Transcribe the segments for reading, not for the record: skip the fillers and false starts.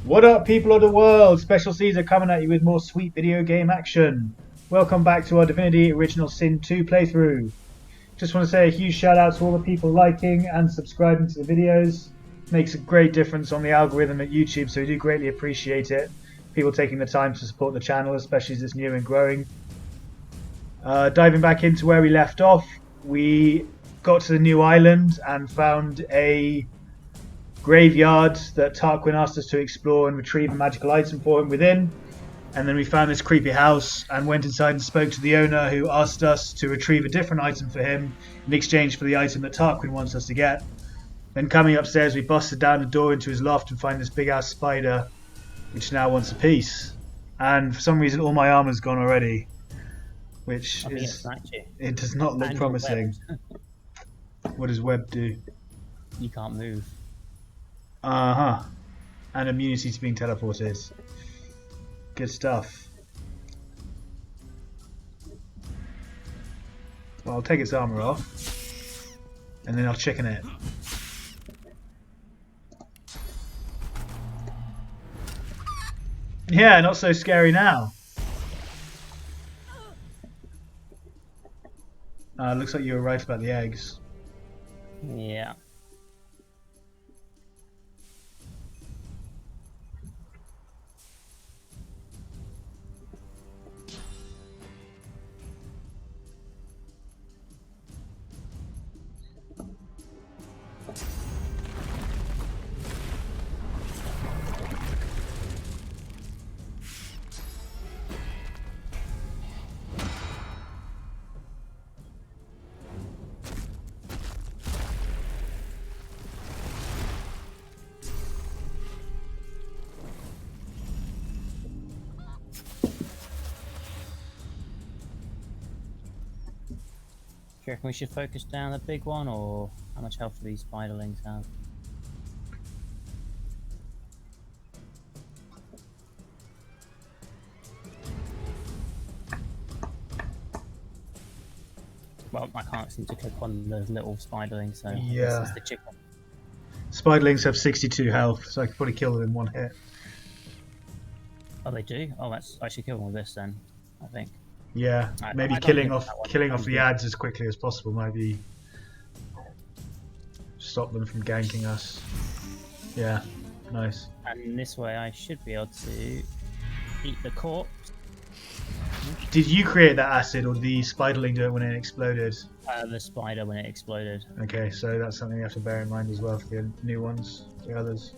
What up, people of the world? Special Caesar coming at you with more sweet video game action. Welcome back to our Divinity Original Sin 2 playthrough. Just want to say a huge shout out to all the people liking and subscribing to the videos. Makes a great difference on the algorithm at YouTube, so we do greatly appreciate it. People taking the time to support the channel, especially as it's new and growing. Diving back into where we left off, we got to the new island and found a graveyard that Tarquin asked us to explore and retrieve a magical item for him within. And then we found this creepy house and went inside and spoke to the owner, who asked us to retrieve a different item for him in exchange for the item that Tarquin wants us to get. Then coming upstairs, we busted down the door into his loft and find this big ass spider which now wants a piece. And for some reason all my armor's gone already, which is, it does not look promising. What does web do? You can't move. Uh-huh. And immunity to being teleported. Good stuff. Well, I'll take its armor off. And then I'll chicken it. Yeah, not so scary now. Looks like you were right about the eggs. Yeah. Do you reckon we should focus down the big one, or how much health do these spiderlings have? Well, I can't seem to click on the little spiderling, so yeah. This is the chicken. Spiderlings have 62 health, so I could probably kill them in one hit. Oh, they do? Oh, I should kill them with this then, I think. Yeah, maybe killing off the ads as quickly as possible might be stop them from ganking us. Yeah, nice. And this way I should be able to eat the corpse. Did you create that acid, or did the spiderling do it when it exploded? The spider when it exploded. Okay, so that's something you have to bear in mind as well for the new ones, the others.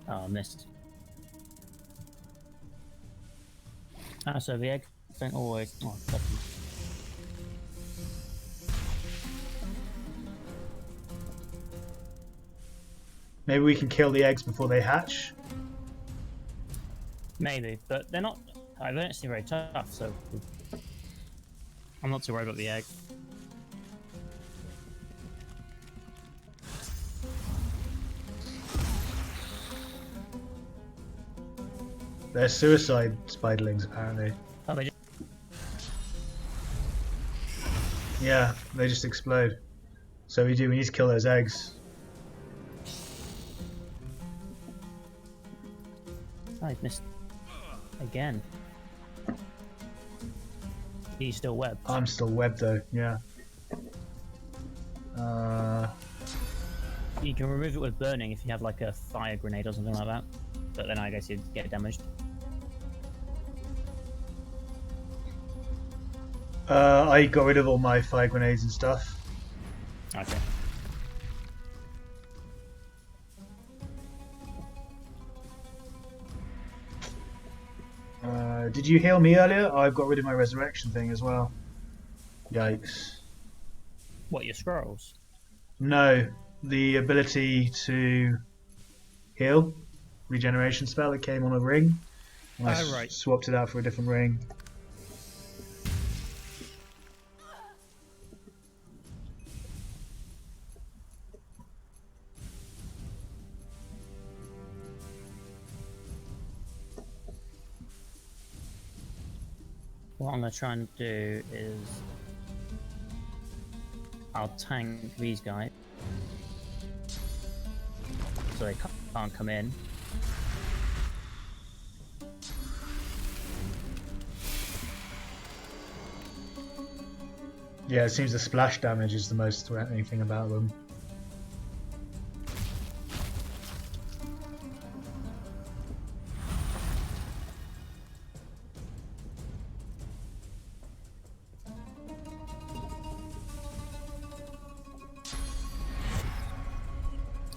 Oh, I missed. Ah, so the egg thing always. Oh, Maybe we can kill the eggs before they hatch. Maybe, but they're not. They don't seem very tough, so I'm not too worried about the egg. They're suicide spiderlings, apparently. Oh, they just... Yeah, they just explode. So we need to kill those eggs. Oh, he's missed again. He's still webbed. I'm still webbed though, yeah. You can remove it with burning if you have like a fire grenade or something like that. But then I guess you'd get damaged. I got rid of all my fire grenades and stuff. Okay. Did you heal me earlier? Oh, I've got rid of my resurrection thing as well. Yikes. What, your scrolls? No, the ability to heal. Regeneration spell that came on a ring. And I right. Swapped it out for a different ring. What I'm going to try and do is I'll tank these guys. so they can't come in. Yeah, it seems the splash damage is the most threatening thing about them.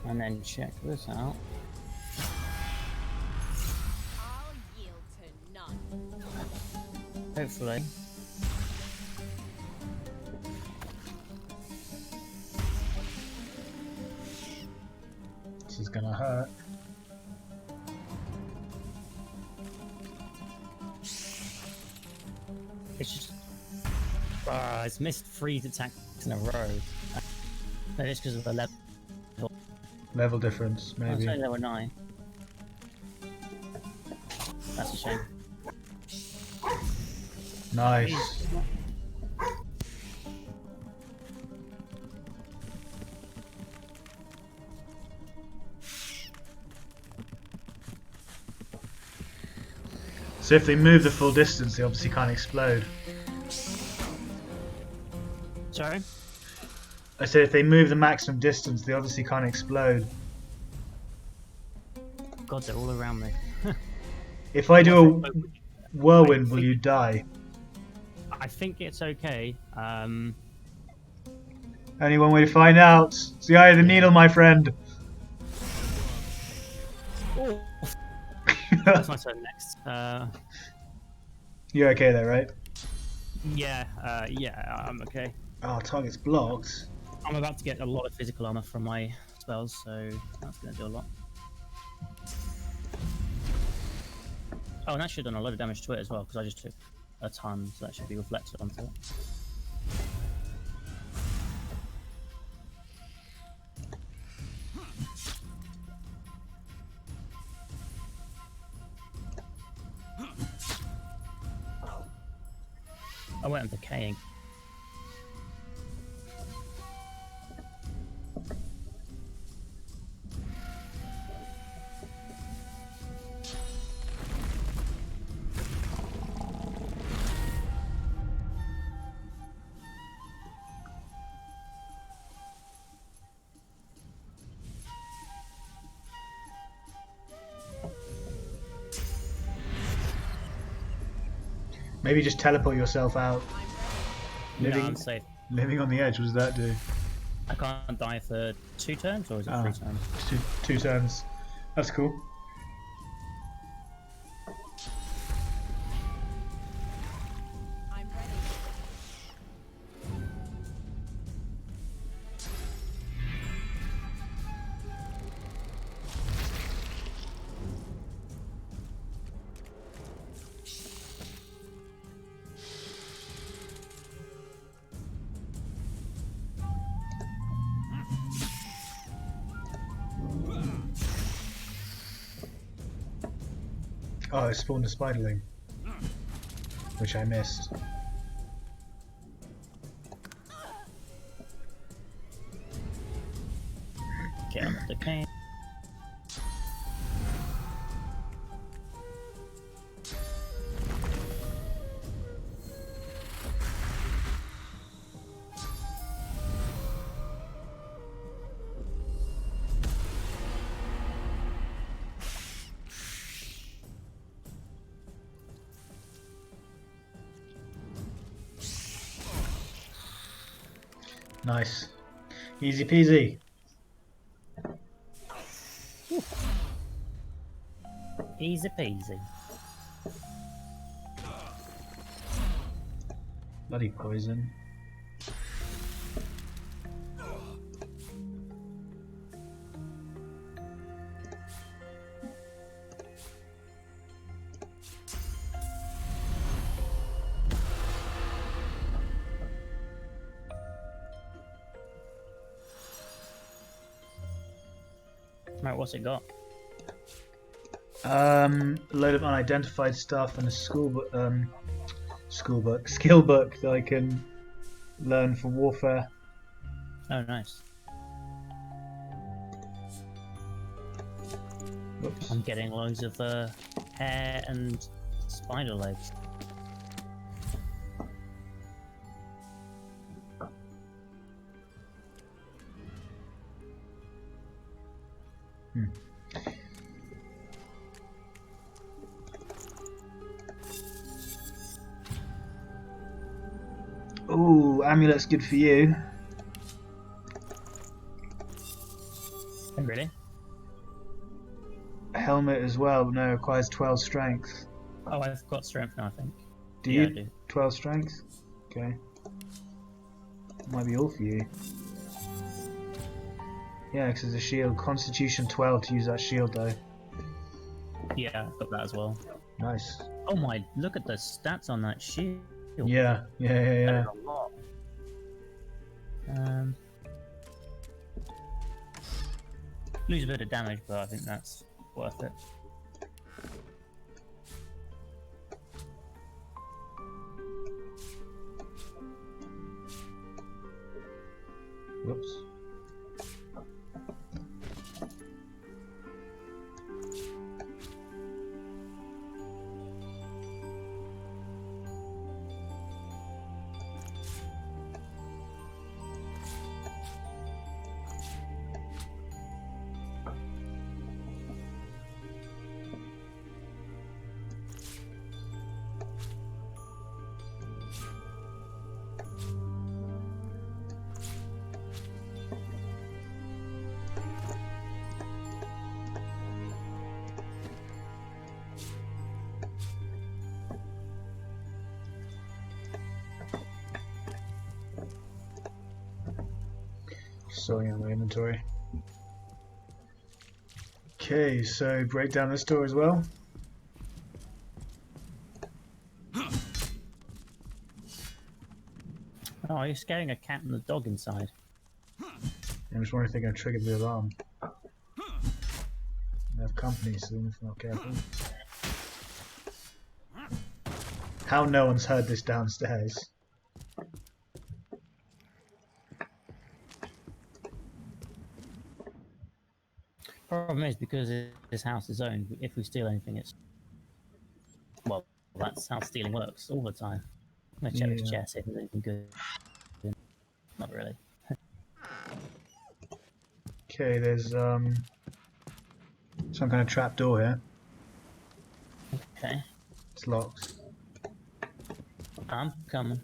And then check this out. I'll yield to none. Hopefully. This is gonna hurt. It's just... it's missed 3 attacks in a row. Maybe it's because of the level. Level difference, I'd maybe. say level 9. That's a shame. Nice. So if they move the full distance, they obviously can't explode. Sorry? I said if they move the maximum distance, they obviously can't explode. God, they're all around me. If I do a whirlwind, will you die? I think it's okay. Only one way to find out. It's the eye of the needle, my friend. Oh. That's my turn next. You're okay there, right? Yeah, I'm okay. Oh, target's blocked. I'm about to get a lot of physical armor from my spells, so that's going to do a lot. Oh, and that should have done a lot of damage to it as well, because I just took a ton, so that should be reflected onto it. I went on decaying. Maybe just teleport yourself out. No, Living, I'm safe. living on the edge, what does that do? I can't die for 2 turns, or is it 3 turns? Two turns. That's cool. I'm ready. Oh, it spawned a spiderling. Which I missed. Get on the decaying. Nice. Easy peasy. Easy peasy. Bloody poison. Right, what's it got? A load of unidentified stuff and a skill book that I can learn for warfare. Oh, nice. Whoops. I'm getting loads of hair and spider legs. Ooh, amulet's good for you. Oh, really? Helmet as well, no, requires 12 strength. Oh, I've got strength now, I think. Do Yeah, you? I do. 12 strength? Okay. Might be all for you. Yeah, because it's a shield. Constitution 12 to use that shield though. Yeah, I've got that as well. Nice. Oh my, look at the stats on that shield. Yeah. That is a lot. Lose a bit of damage, but I think that's worth it. Whoops. Sorting out my inventory. Okay, so break down this door as well. Oh, you're scaring a cat and a dog inside. I'm just wondering if they're going to trigger the alarm. They have company soon if we're not careful. How no one's heard this downstairs. Problem is, because this house is owned, if we steal anything, it's... Well, that's how stealing works all the time. I'm gonna check this Yeah. chest, see if there's anything good. Not really. Okay, there's some kind of trap door here. Okay, It's locked. I'm coming.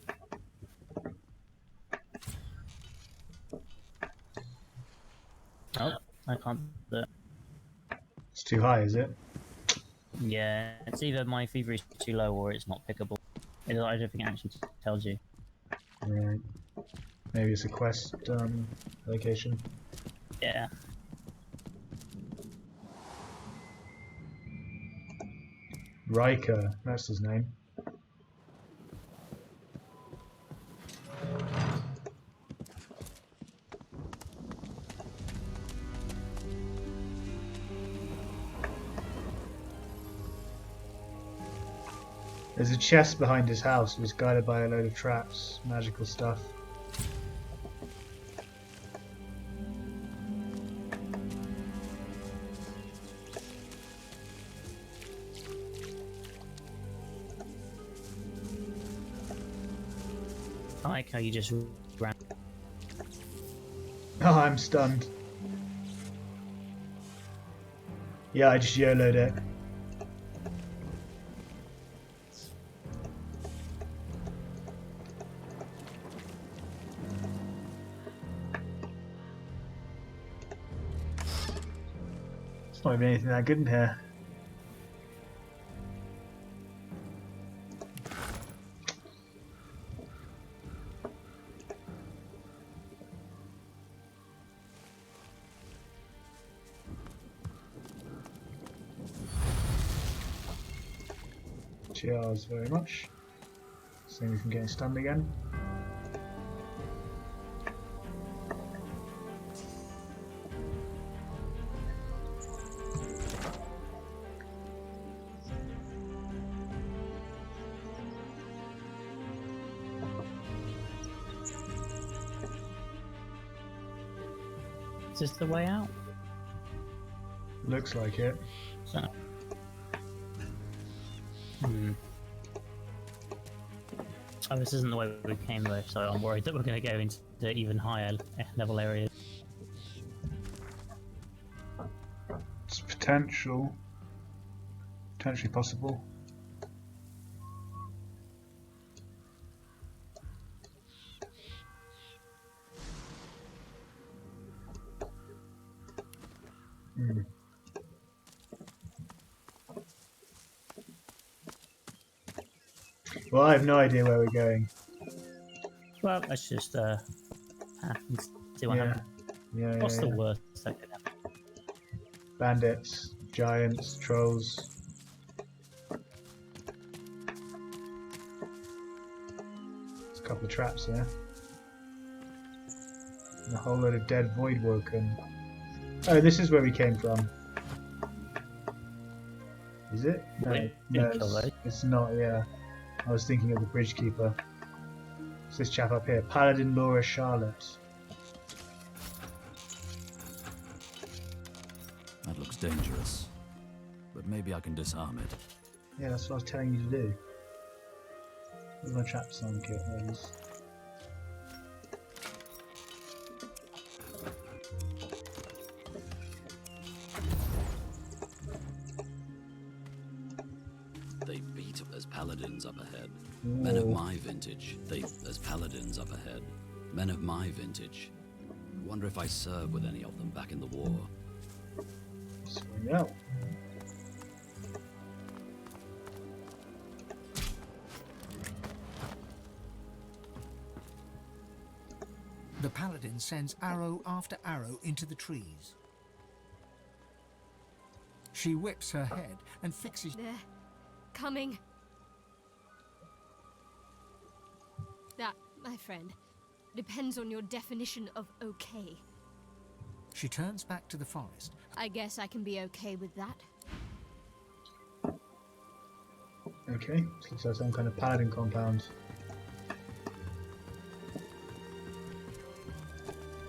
Oh, I can't do it. It's too high, is it? Yeah, it's either my fever is too low or it's not pickable. I don't think it actually tells you. Right. Maybe it's a quest location. Yeah. Riker, that's his name. There's a chest behind his house. It was guided by a load of traps, magical stuff. I like how you just ran. Oh, I'm stunned. Yeah, I just YOLO'd it. It's not even anything that good in here. Cheers very much. Save me from getting stunned again. Is this the way out? Looks like it. So, oh, this isn't the way we came though, so I'm worried that we're going to go into even higher level areas. It's potentially possible. Well, I have no idea where we're going. Well, let's just see what Yeah, happens. yeah, What's yeah, the yeah. worst that could happen? Bandits, giants, trolls. There's a couple of traps there. And a whole load of dead Voidwoken. Oh, this is where we came from. Is it? No, Wait, no, didn't kill those. it's not, yeah. I was thinking of the Bridge Keeper. It's this chap up here, Paladin Laura Charlotte. That looks dangerous. But maybe I can disarm it. Yeah, that's what I was telling you to do. Where's my trap disarm kit? There it is. They beat as paladins up ahead. Men of my vintage. They as paladins up ahead. Men of my vintage. Wonder if I served with any of them back in the war. Swing out. The paladin sends arrow after arrow into the trees. She whips her head and fixes... They're coming. That, my friend, depends on your definition of okay. She turns back to the forest. I guess I can be okay with that. Okay, this looks like some kind of paladin compound.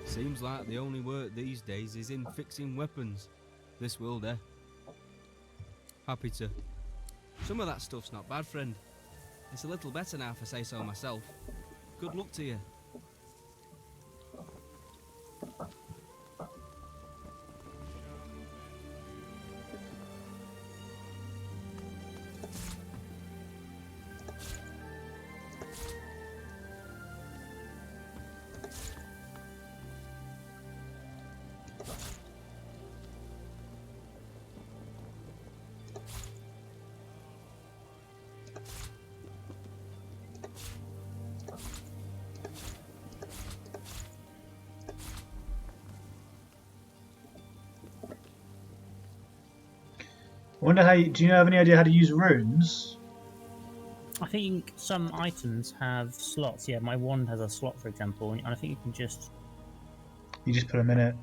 Seems like the only work these days is in fixing weapons. This world, eh? Happy to. Some of that stuff's not bad, friend. It's a little better now if I say so myself. Good luck to you. I wonder how you, do you have any idea how to use runes? I think some items have slots. Yeah, my wand has a slot, for example, and I think you can just You just put them in it.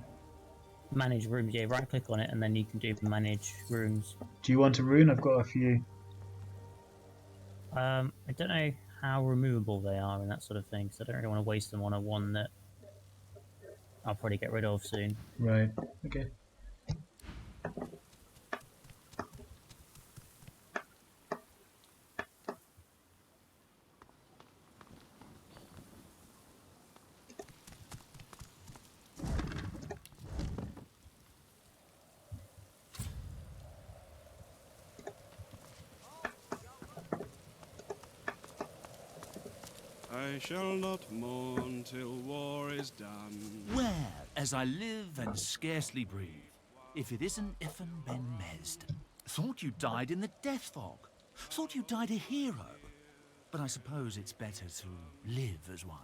manage rooms. Yeah, right click on it, and then you can do manage rooms. Do you want a rune? I've got a few. I don't know how removable they are and that sort of thing, so I don't really want to waste them on a one that I'll probably get rid of soon. Right. Okay. I shall not mourn till war is done. Where, as I live and scarcely breathe, if it isn't Ifan Ben Mesd? Thought you died in the death fog. Thought you died a hero. But I suppose it's better to live as one.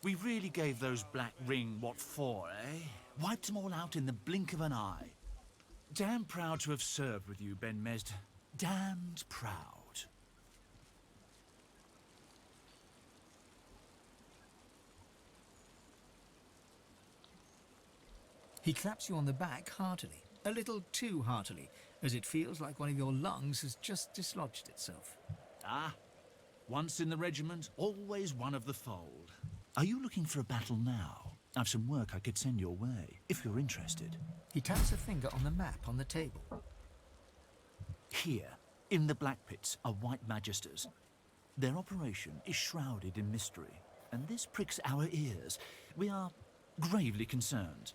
We really gave those Black Ring what for, eh? Wiped them all out in the blink of an eye. Damn proud to have served with you, Ben Mesd. Damned proud. He claps you on the back heartily, a little too heartily, as it feels like one of your lungs has just dislodged itself. Ah, once in the regiment, always one of the fold. Are you looking for a battle now? I've some work I could send your way, if you're interested. He taps a finger on the map on the table. Here, in the Black Pits, are White Magisters. Their operation is shrouded in mystery, and this pricks our ears. We are gravely concerned.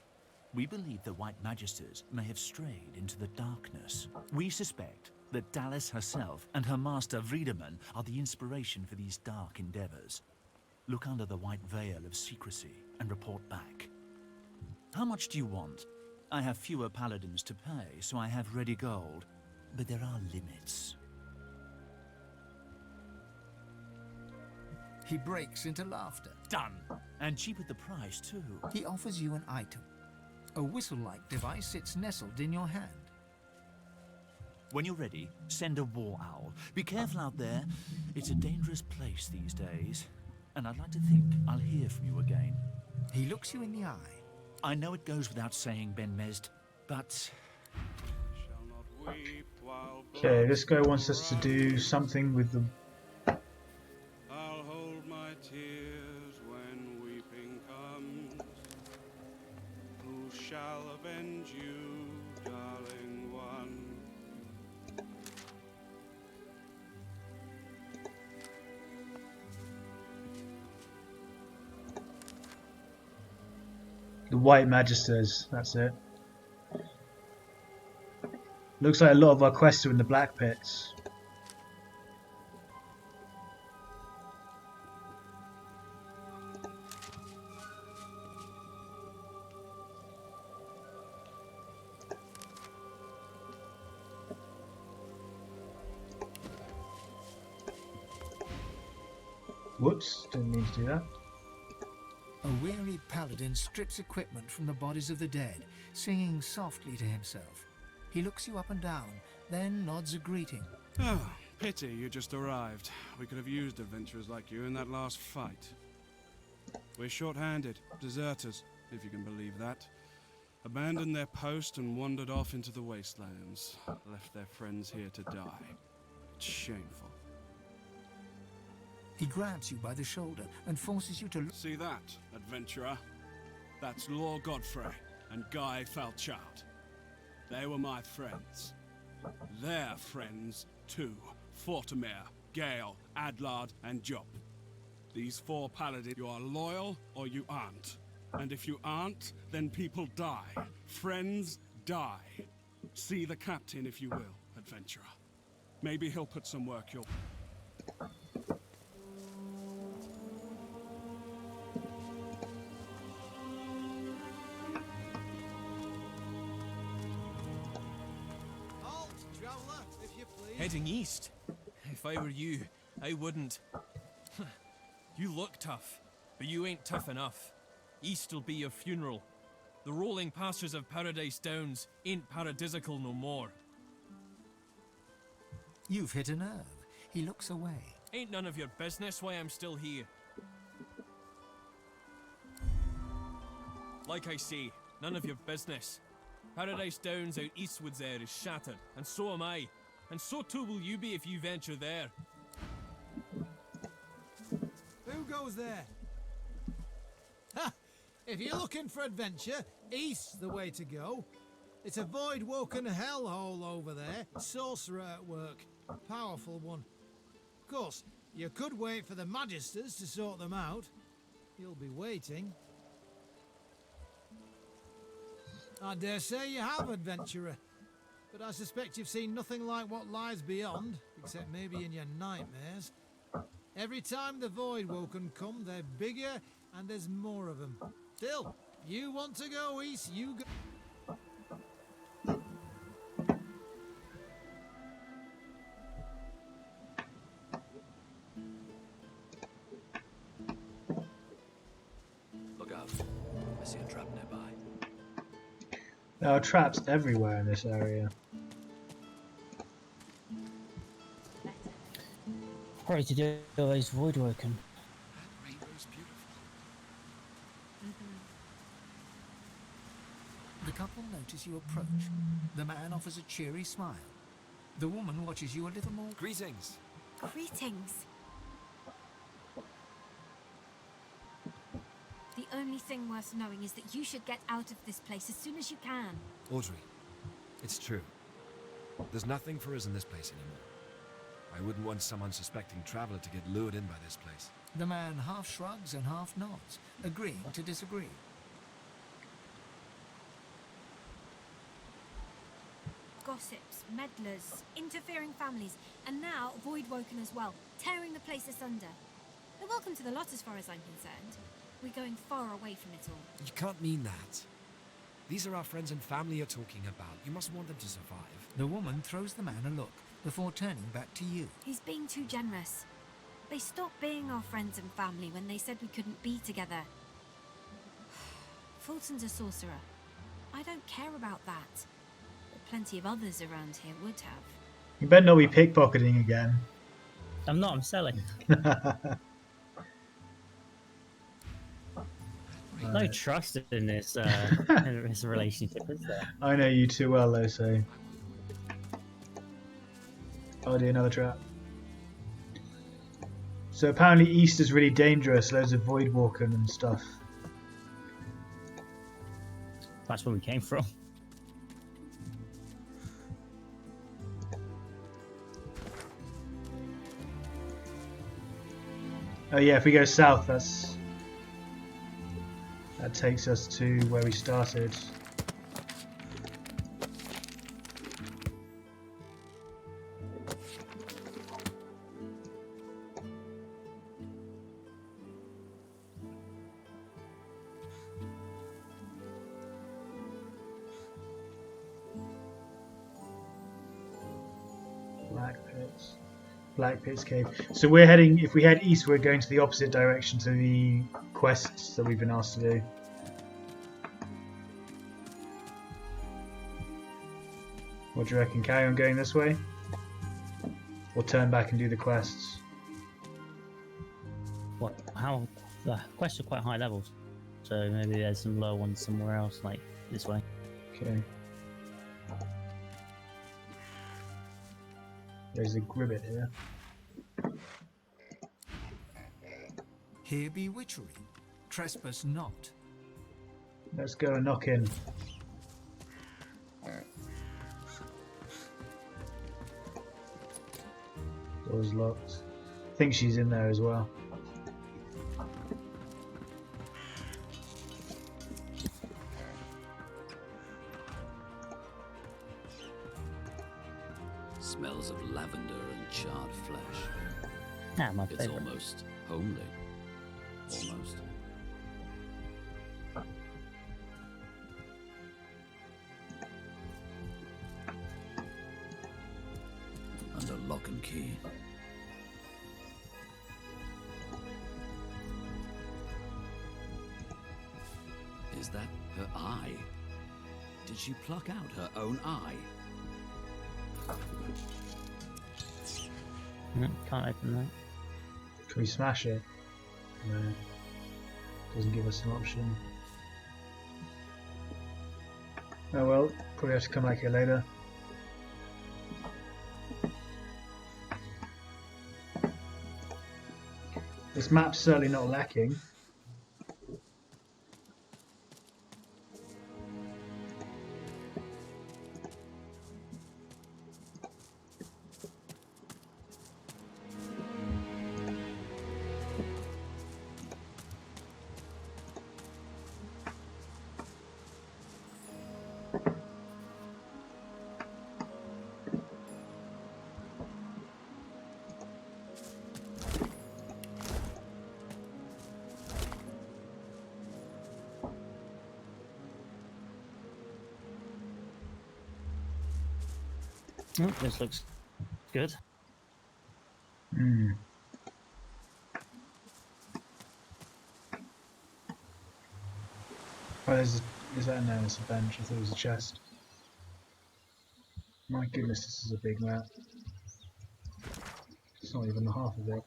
We believe the White Magisters may have strayed into the darkness. We suspect that Dallas herself and her master Vriedemann are the inspiration for these dark endeavors. Look under the white veil of secrecy and report back. How much do you want? I have fewer paladins to pay, so I have ready gold. But there are limits. He breaks into laughter. Done! And cheap at the price, too. He offers you an item. A whistle-like device sits nestled in your hand. When you're ready, send a war owl. Be careful out there. It's a dangerous place these days. And I'd like to think I'll hear from you again. He looks you in the eye. I know it goes without saying, Ben Mesd, but... Okay, this guy wants us to do something with the... I'll hold my tears when weeping comes. Who shall avenge you, darling one? The White Magisters, that's it. Looks like a lot of our quests are in the Black Pits. Whoops, didn't mean to do that. A weary paladin strips equipment from the bodies of the dead, singing softly to himself. He looks you up and down, then nods a greeting. Oh, pity you just arrived. We could have used adventurers like you in that last fight. We're short-handed, deserters, if you can believe that. Abandoned their post and wandered off into the wastelands. Left their friends here to die. It's shameful. He grabs you by the shoulder and forces you to look. See that, adventurer? That's Lord Godfrey and Guy Falchart. They were my friends. Their friends, too. Fortimere, Gale, Adlard, and Job. These four paladins, you are loyal or you aren't. And if you aren't, then people die. Friends die. See the captain if you will, adventurer. Maybe he'll put some work your... Heading east? If I were you, I wouldn't. You look tough, but you ain't tough enough. East'll be your funeral. The rolling pastures of Paradise Downs ain't paradisical no more. You've hit a nerve. He looks away. Ain't none of your business why I'm still here. Like I say, none of your business. Paradise Downs out eastwards there is shattered, and so am I. And so too will you be if you venture there. Who goes there? Ha! If you're looking for adventure, east's the way to go. It's a void-woken hellhole over there. Sorcerer at work. Powerful one. Of course, you could wait for the Magisters to sort them out. You'll be waiting. I dare say you have, adventurer. But I suspect you've seen nothing like what lies beyond, except maybe in your nightmares. Every time the Voidwoken come, they're bigger and there's more of them. Still, you want to go east, you go... Look out. I see a trap nearby. There are traps everywhere in this area. Probably to do those Voidwoken. That rainbow's beautiful. The couple notice you approach. The man offers a cheery smile. The woman watches you a little more. Greetings. Greetings. The only thing worth knowing is that you should get out of this place as soon as you can. Audrey, it's true. There's nothing for us in this place anymore. I wouldn't want some unsuspecting traveler to get lured in by this place. The man half shrugs and half nods, agreeing to disagree. Gossips, meddlers, interfering families, and now Voidwoken as well, tearing the place asunder. They're welcome to the lot as far as I'm concerned. We're going far away from it all. You can't mean that. These are our friends and family you're talking about. You must want them to survive. The woman throws the man a look before turning back to you. He's being too generous. They stopped being our friends and family when they said we couldn't be together. Fulton's a sorcerer. I don't care about that. But plenty of others around here would have. You better not be pickpocketing again. I'm not, I'm selling. No trust in this relationship, is there? I know you too well, though, so... I'll do another trap. So apparently East is really dangerous, loads of Voidwoken and stuff. That's where we came from. Oh yeah, if we go south, that takes us to where we started. Black Pits Cave. So we're heading, if we head east, we're going to the opposite direction to the quests that we've been asked to do. What do you reckon? Carry on going this way? Or turn back and do the quests? What? How? The quests are quite high levels. So maybe there's some low ones somewhere else, like this way. Okay. There's a gribbet here. Here be witchery. Trespass not. Let's go and knock in. Door's locked. I think she's in there as well. Smells of lavender and charred flesh. Ah, my It's favourite. almost homely. Almost. Under lock and key. Is that her eye? Did she pluck out her own eye? Can't open that. Can we smash it? No. Doesn't give us an option. Oh well, probably have to come back here later. This map's certainly not lacking. Oh, this looks good. Hmm. Oh, is that no? It's a bench. I thought it was a chest. My goodness, this is a big map. It's not even the half of it.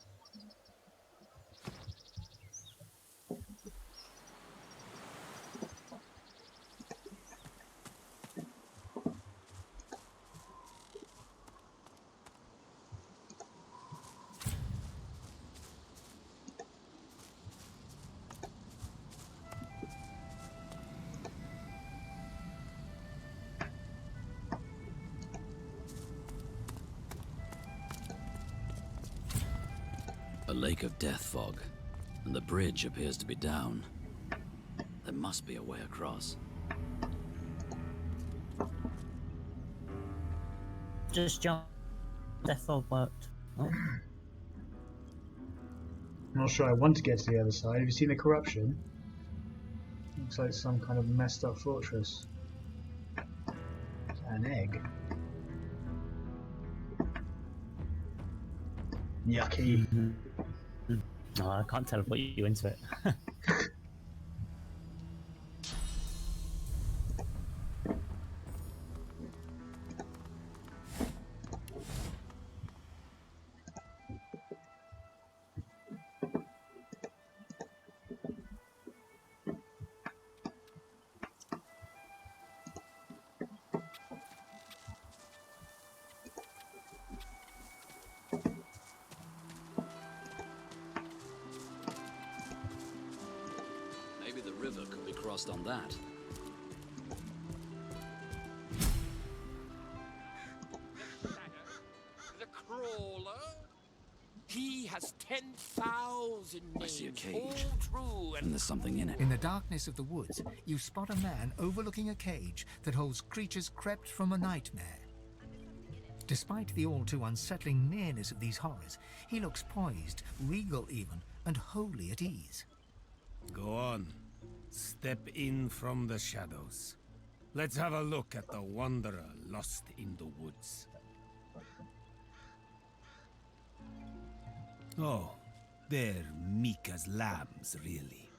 A lake of death fog, and the bridge appears to be down. There must be a way across. Just jump. Death fog worked. Oh. I'm not sure I want to get to the other side. Have you seen the corruption? Looks like some kind of messed up fortress. An egg. Yucky. Oh, I can't teleport you into it. Maybe the river could be crossed on that. The crawler? He has 10,000 names. I see a cage, all true and there's something in it. In the darkness of the woods, you spot a man overlooking a cage that holds creatures crept from a nightmare. Despite the all too unsettling nearness of these horrors, he looks poised, regal even, and wholly at ease. Go on. Step in from the shadows. Let's have a look at the wanderer lost in the woods. Oh, they're meek as lambs, really.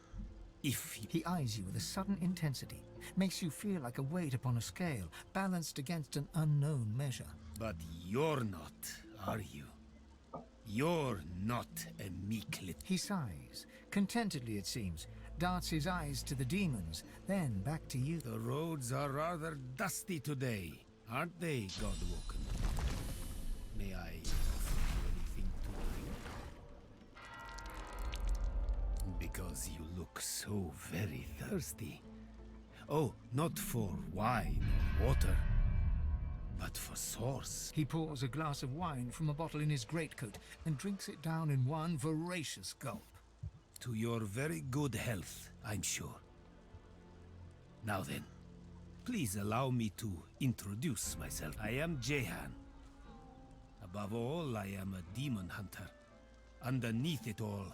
If he eyes you with a sudden intensity, makes you feel like a weight upon a scale, balanced against an unknown measure. But you're not, are you? You're not a meek little... He sighs, contentedly it seems, darts his eyes to the demons, then back to you. The roads are rather dusty today, aren't they, Godwoken? May I offer you anything to drink? Because you look so very thirsty. Oh, not for wine or water, but for sauce. He pours a glass of wine from a bottle in his greatcoat and drinks it down in one voracious gulp. To your very good health, I'm sure. Now then, please allow me to introduce myself. I am Jehan. Above all, I am a demon hunter. Underneath it all,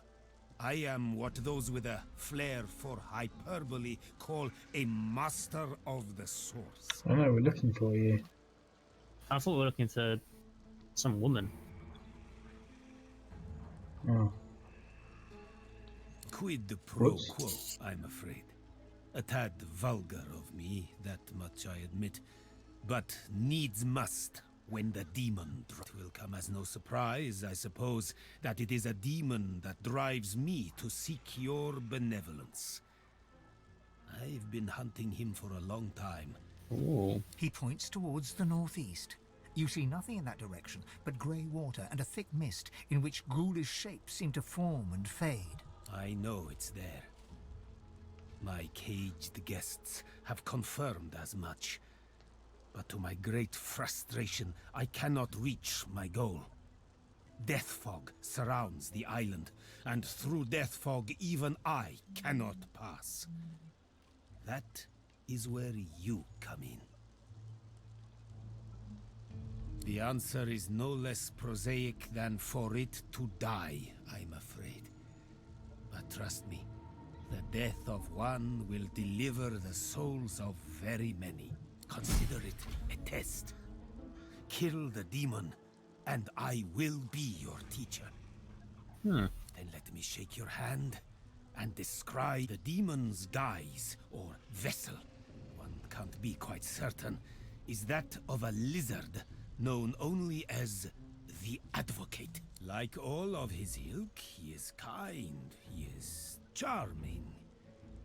I am what those with a flair for hyperbole call a master of the source. I know, we're looking for you. I thought we were looking for some woman. Oh. Quid pro quo, I'm afraid. A tad vulgar of me, that much I admit. But needs must when the demon... It will come as no surprise, I suppose, that it is a demon that drives me to seek your benevolence. I've been hunting him for a long time. Ooh. He points towards the northeast. You see nothing in that direction but grey water and a thick mist in which ghoulish shapes seem to form and fade. I know it's there. My caged guests have confirmed as much. But to my great frustration, I cannot reach my goal. Death fog surrounds the island, and through death fog even I cannot pass. That is where you come in. The answer is no less prosaic than for it to die, I'm afraid. But trust me, the death of one will deliver the souls of very many. Consider it a test. Kill the demon, and I will be your teacher. Then let me shake your hand and describe the demon's guise or vessel. One can't be quite certain. Is that of a lizard, known only as the Advocate. Like all of his ilk, he is kind, he is charming.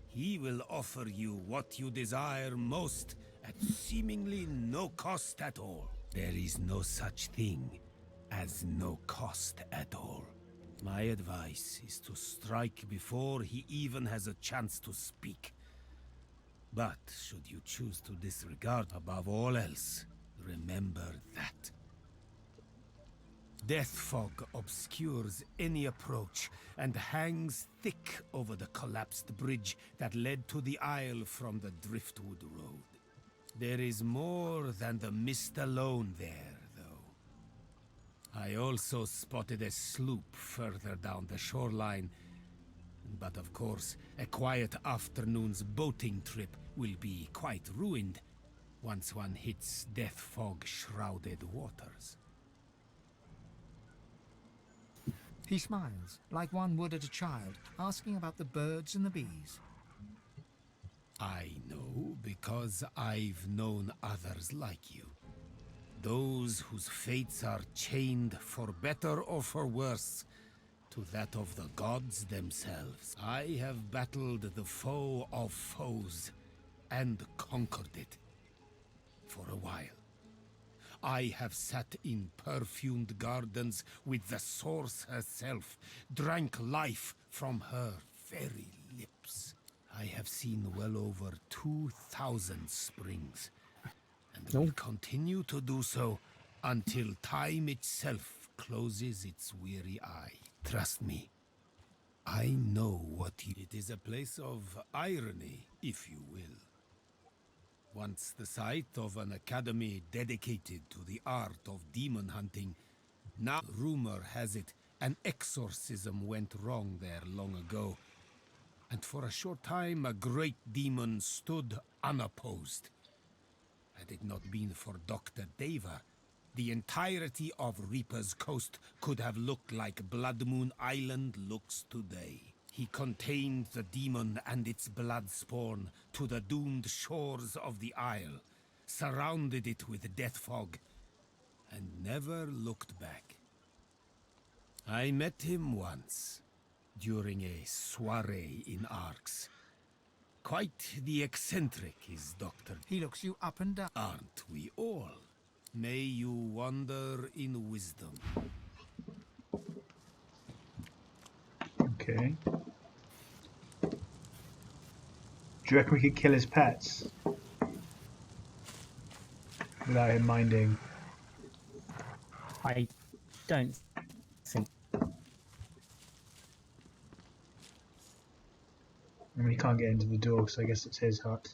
He will offer you what you desire most at seemingly no cost at all. There is no such thing as no cost at all. My advice is to strike before he even has a chance to speak. But should you choose to disregard above all else, remember that. death fog obscures any approach and hangs thick over the collapsed bridge that led to the Isle from the Driftwood Road. There is more than the mist alone there, though. I also spotted a sloop further down the shoreline, but of course, a quiet afternoon's boating trip will be quite ruined once one hits death fog-shrouded waters. He smiles, like one would at a child, asking about the birds and the bees. I know because I've known others like you. Those whose fates are chained for better or for worse to that of the gods themselves. I have battled the foe of foes and conquered it. For a while. I have sat in perfumed gardens with the source herself, drank life from her very lips. I have seen well over 2,000 springs, and will continue to do so until time itself closes its weary eye. Trust me, I know what you... It is a place of irony, if you will. Once the site of an academy dedicated to the art of demon hunting, now rumor has it an exorcism went wrong there long ago, and for a short time a great demon stood unopposed. Had it not been for Dr. Deva, the entirety of Reaper's Coast could have looked like Blood Moon Island looks today. He contained the demon and its blood spawn to the doomed shores of the Isle, surrounded it with death fog, and never looked back. I met him once, during a soiree in Arx. Quite the eccentric is Dr. He looks you up and down. Aren't we all? May you wander in wisdom. Okay. Do you reckon we could kill his pets? Without him minding? I don't think. I mean, he can't get into the door, so I guess it's his hut.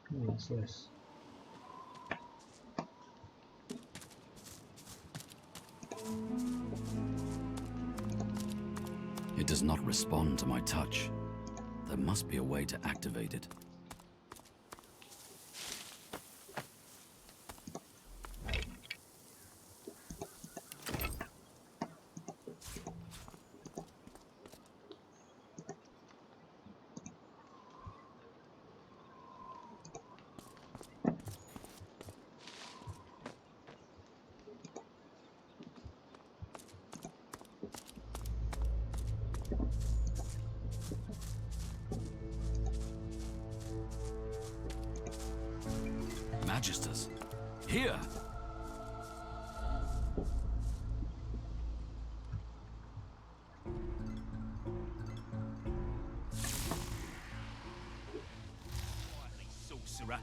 What's this? It does not respond to my touch. There must be a way to activate it. Magisters, here! Quietly, sorcerer.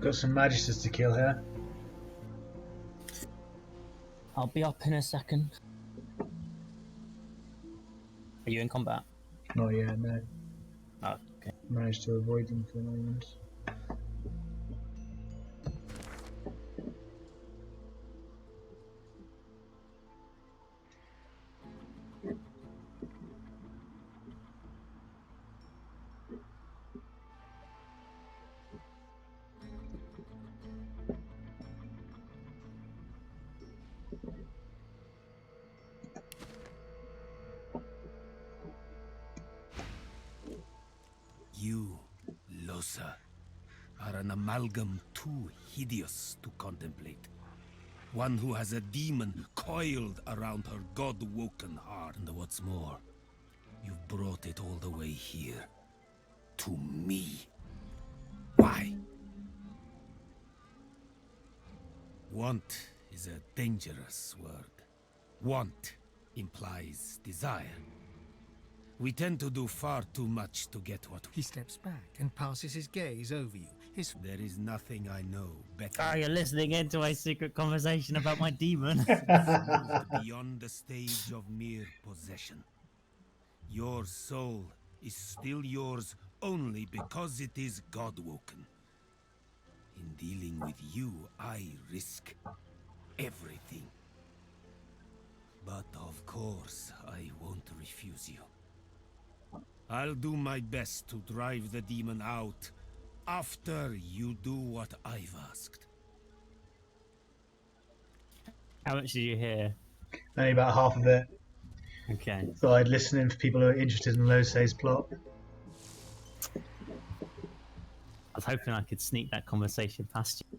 Got some magisters to kill here. I'll be up in a second. Are you in combat? Not yet, no. Oh, okay. Managed to avoid them for the moment. You, Losa, are an amalgam too hideous to contemplate. One who has a demon coiled around her God-woken heart. And what's more, you've brought it all the way here. To me. Why? Want is a dangerous word. Want implies desire. We tend to do far too much to get what He steps back and passes his gaze over you. There is nothing I know better. Oh, you're listening into a secret conversation about my demon. Moved beyond the stage of mere possession. Your soul is still yours only because it is Godwoken. In dealing with you, I risk everything. But of course, I won't refuse you. I'll do my best to drive the demon out after you do what I've asked. How much did you hear? Only about half of it. Okay. Thought I'd listen in for people who are interested in Losay's plot. I was hoping I could sneak that conversation past you.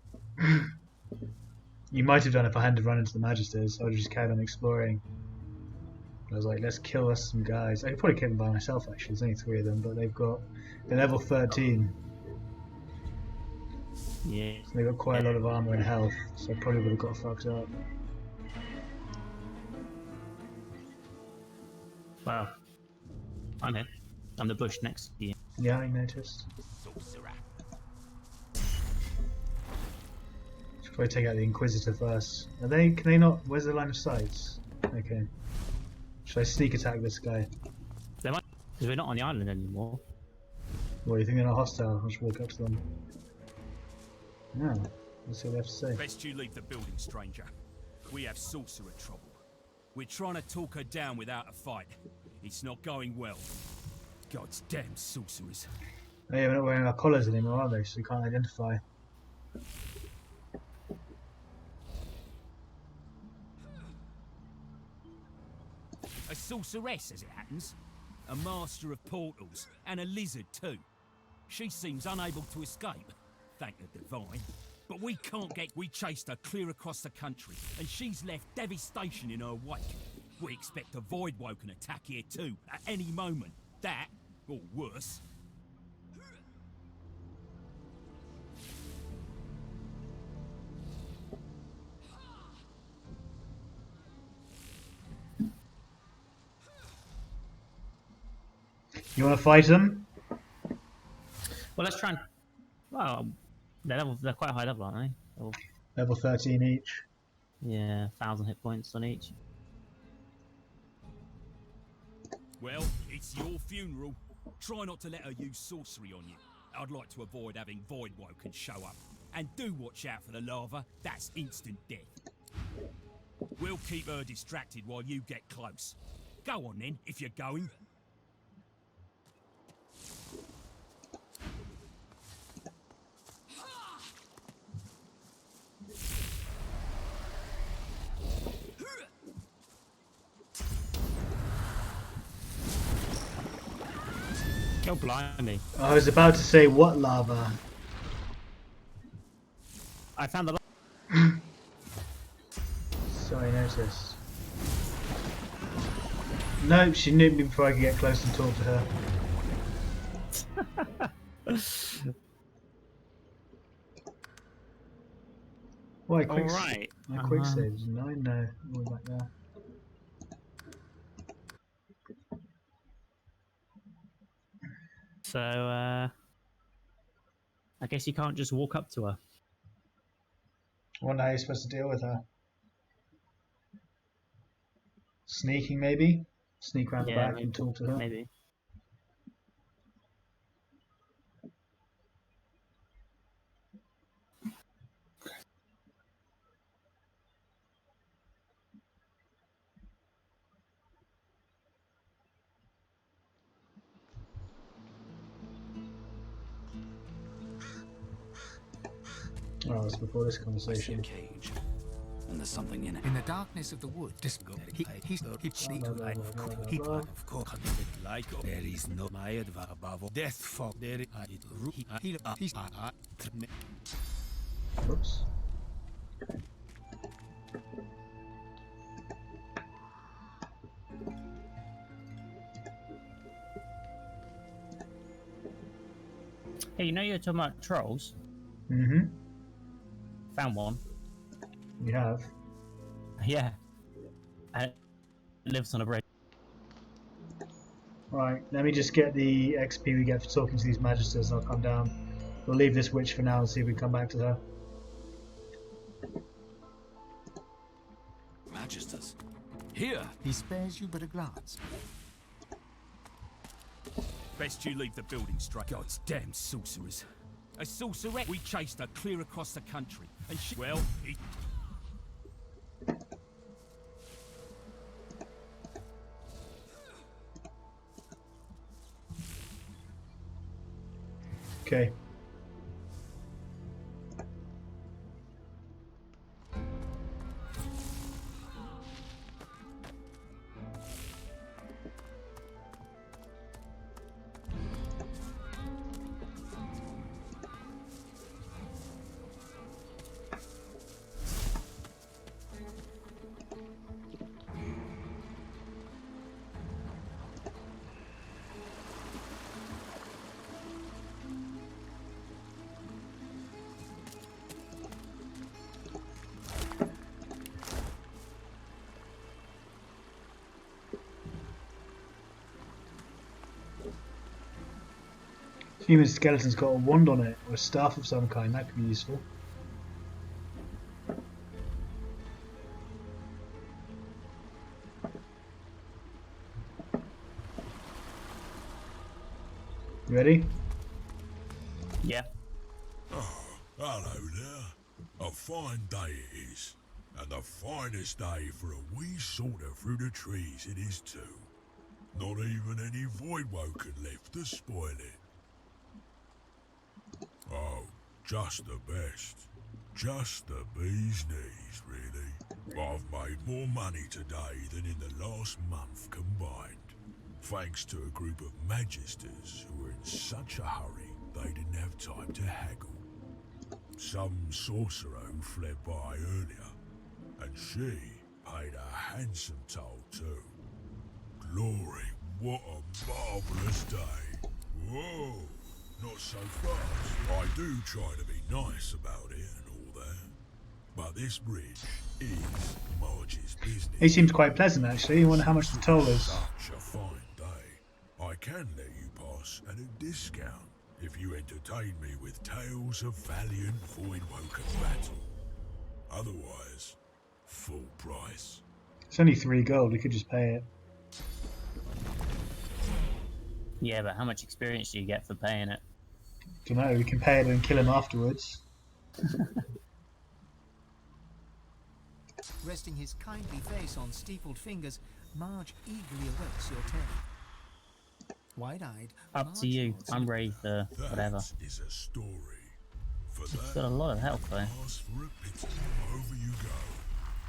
You might have done if I hadn't run into the Magisters. I would have just carried on exploring. I was like, let's kill us some guys. I could probably kill them by myself actually, there's only 3 of them, but they're level 13. Yeah. So they've got quite a lot of armour and health, so I probably would have got fucked up. Well, I'm here. I'm the bush next to you. Yeah, I noticed. Should probably take out the Inquisitor first. Can they not? Where's the line of sight? Okay. Should I sneak attack this guy? They might, because we're not on the island anymore. What, do you think they're not hostile? I'll just walk up to them. No. Let's see what they have to say. Best you leave the building, stranger. We have sorcerer trouble. We're trying to talk her down without a fight. It's not going well. God's damn sorcerers. Oh, yeah, we're not wearing our collars anymore, are they? So we can't identify. A sorceress, as it happens. A master of portals, and a lizard too. She seems unable to escape, thank the divine. But we can't get... We chased her clear across the country, and she's left devastation in her wake. We expect a Voidwoken attack here too, at any moment. That, or worse. You want to fight them? Well, let's try and... Well, they're quite high level, aren't they? Level 13 each. Yeah, 1,000 hit points on each. Well, it's your funeral. Try not to let her use sorcery on you. I'd like to avoid having Voidwoken show up. And do watch out for the lava. That's instant death. We'll keep her distracted while you get close. Go on then, if you're going. Oh, blimey. I was about to say, what lava? I found the... Sorry, notice. Nope, she nuked me before I could get close and talk to her. Why, quick, Alright. my quick saves 9? No, all back there. So, I guess you can't just walk up to her. I wonder how you're supposed to deal with her. Sneaking, maybe? Sneak around the back maybe, and talk to her? Maybe. Oh, it's before this conversation. Cage. And there's something in it. In the darkness of the wood, There is no my advice above death for there Oops. Hey, you know you're talking about trolls? Mm-hmm. Found one. You have? Yeah. And it lives on a bridge. Right, let me just get the XP we get for talking to these magisters and I'll come down. We'll leave this witch for now and see if we come back to her. Magisters. Here! He spares you but a glance. Best you leave the building straight. God's damn sorcerers. A sorceress? We chased her clear across the country. And she... Well, he... Okay. Human skeleton's got a wand on it, or a staff of some kind, that could be useful. You ready? Yeah. Oh, hello there. A fine day it is. And the finest day for a wee saunter through the trees it is too. Not even any Voidwoken left to spoil it. Oh, just the best. Just the bee's knees, really. I've made more money today than in the last month combined. Thanks to a group of magisters who were in such a hurry they didn't have time to haggle. Some sorcerer who fled by earlier, and she paid a handsome toll too. Glory, what a marvellous day. Whoa! Not so fast. I do try to be nice about it and all that. But this bridge is Marge's business. He seems quite pleasant actually. You wonder how much the toll is. Such a fine day. I can let you pass at a discount if you entertain me with tales of valiant Voidwoken battle. Otherwise, full price. It's only 3 gold, we could just pay it. Yeah, but how much experience do you get for paying it? Don't know, we can pay it and kill him afterwards. Resting his kindly face on steepled fingers, Marge eagerly awaits your turn. Wide-eyed, Up to you. I'm ready for whatever. That is a story. For It's that, got a lot of health though. ask for a pity. Over you go.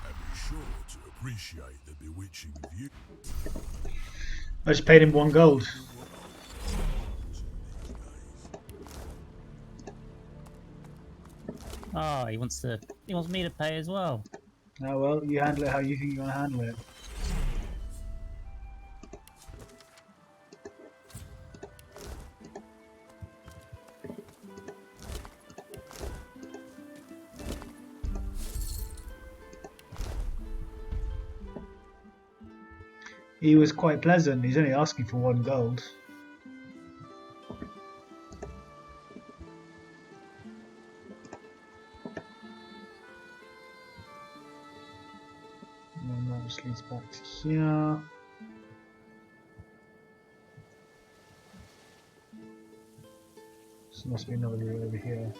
And be sure to appreciate the bewitching view. I just paid him 1 gold. Oh, he wants me to pay as well. Oh well, you handle it how you think you want to handle it. He was quite pleasant. He's only asking for 1 gold. And that just leads back to here. So there must be another route over here.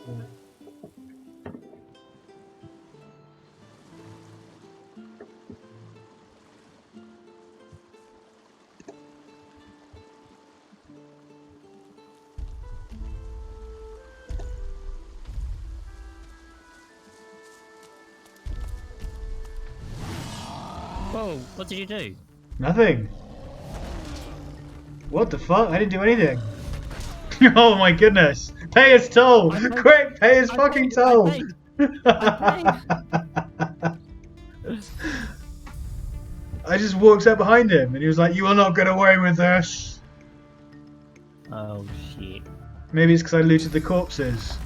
Whoa, what did you do? Nothing. What the fuck? I didn't do anything. Oh my goodness. Pay his toll! Quick, pay his fucking toll! I just walked up behind him and he was like, "You are not get away with this." Oh shit. Maybe it's because I looted the corpses.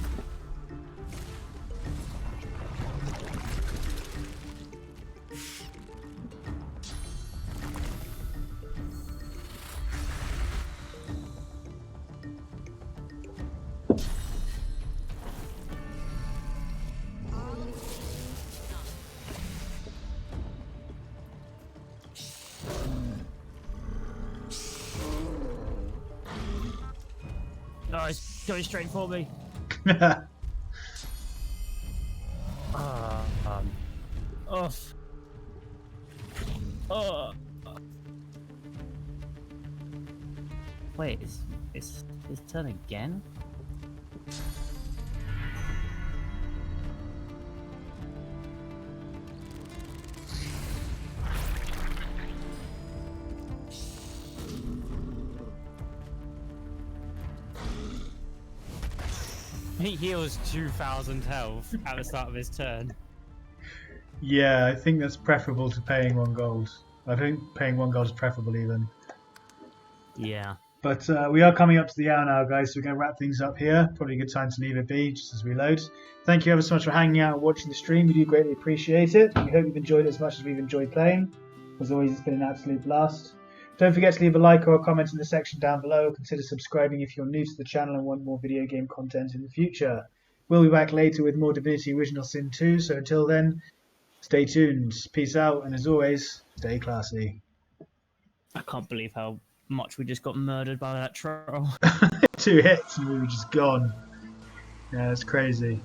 going straight for me. Off. Oh. Wait, it's his turn again? He heals 2,000 health at the start of his turn. Yeah, I think that's preferable to paying 1 gold. I think paying 1 gold is preferable even. Yeah. But we are coming up to the hour now, guys, so we're going to wrap things up here. Probably a good time to leave it be, just as we load. Thank you ever so much for hanging out and watching the stream. We do greatly appreciate it. We hope you've enjoyed it as much as we've enjoyed playing. As always, it's been an absolute blast. Don't forget to leave a like or a comment in the section down below. Consider subscribing if you're new to the channel and want more video game content in the future. We'll be back later with more Divinity Original Sin 2, so until then, stay tuned. Peace out, and as always, stay classy. I can't believe how much we just got murdered by that troll. 2 hits and we were just gone. Yeah, it's crazy.